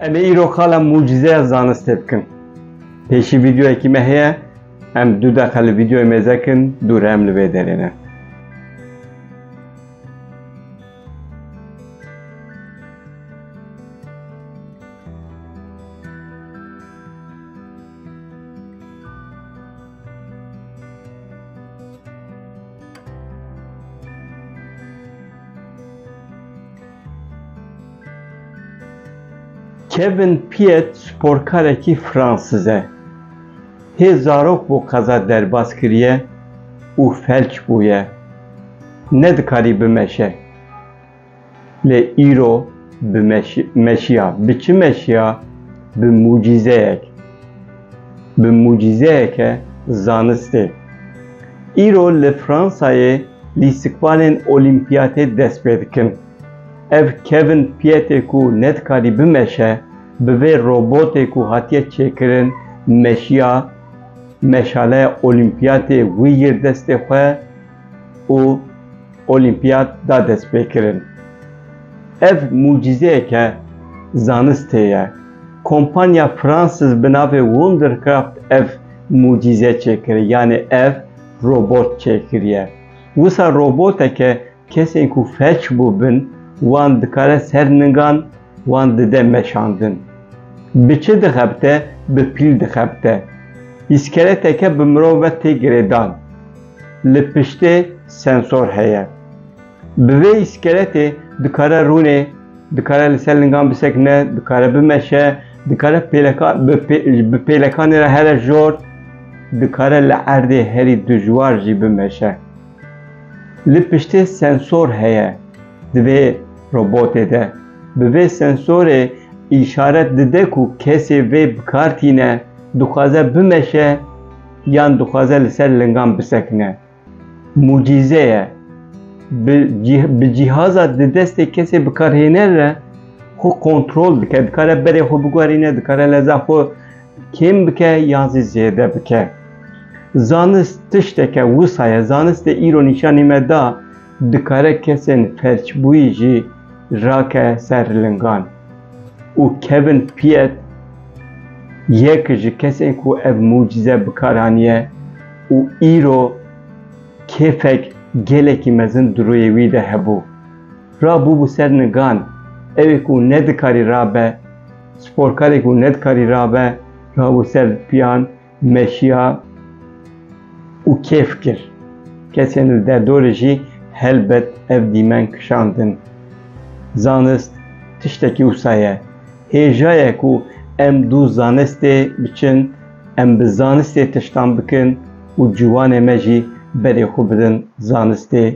Em îro xala mucizeya zanistê bikin. Pêşî vîdeoyekî me heye, em du deqe li vîdeoyê me zekin, dûr em li vê derê ne. Kevin Piet sporkarekî Fransız e. Hê zarok bo qeza derbas kiriye û felç bûye. Ne dikarî bimeşe. Lê îro bi meşiya. Bi çi meşiya? Bi mucizeyek. Bi mucizeyeke zanistê. Îro li Fransayê lîstikbalên olimpiyatê dest pê dikin. Ev Kevin Pietê ku ne dikarî bimeşe, bi vê robotê ku hatiye çêkirin meşiya meşaleya olimpiyatê wî yir destê xwe û olimpiyat da dest pê kirin. Ev mucizeyeke zanistê ye. Kompanya Fransız bi navê Wondercraft ev mucize çêkiriye, yani ev robot çêkiriye. Wisa roboteke kesên ku felç bûbin wan dikare serningan, wan dide meşandin. Bi çi dixebite? Bi pîl dixebite. İskeleteke bi mirov ve tê girêdan. Li piştê sensor heye. Bi vê îskeletê dikare rûnê, dikare li ser lingan bisekine, dikare bimeşe, dikare bi pêlekanê re here jor, dikare li erdê herî dijwar jî bimeşe. Li piştê sensor heye di vê robotê de. Bi vê sensorê îşaret dide ku kesê vê bikartîne dixwaze bimeşe yan dixwaze li ser lingan bisekine. Mucize ye. Bi cîhaza di destê kesê bikarhêne re xwe kontrol dike. Dikare berê xwe bigwarîne, dikare leza xwe kêm bike yan zî zêde bike. Zanist tişteke wisa ye. Zanistê îro nîşanî me da dikare kesên felçbûyî jî rake ser lingan. û Kevin Piet yek ji kesên ku ev mucize bikaraniye û îro kêfek gelekî mezin duruyê wî de hebû. Rabû bi ser nigan, evê ku ne dikarî rabe, sporkarê ku ne dikarî rabe, rabû ser piyan, meşiya û kêf kir. Kesên li derdorê jî helbet ev dîmen kişandin. Zanist tiştekî wisa ye. Hêja ye ku em du zanistê biçin, em bi zanistê tiştan bikin û ciwanê me jî berê xwe bidin zanistê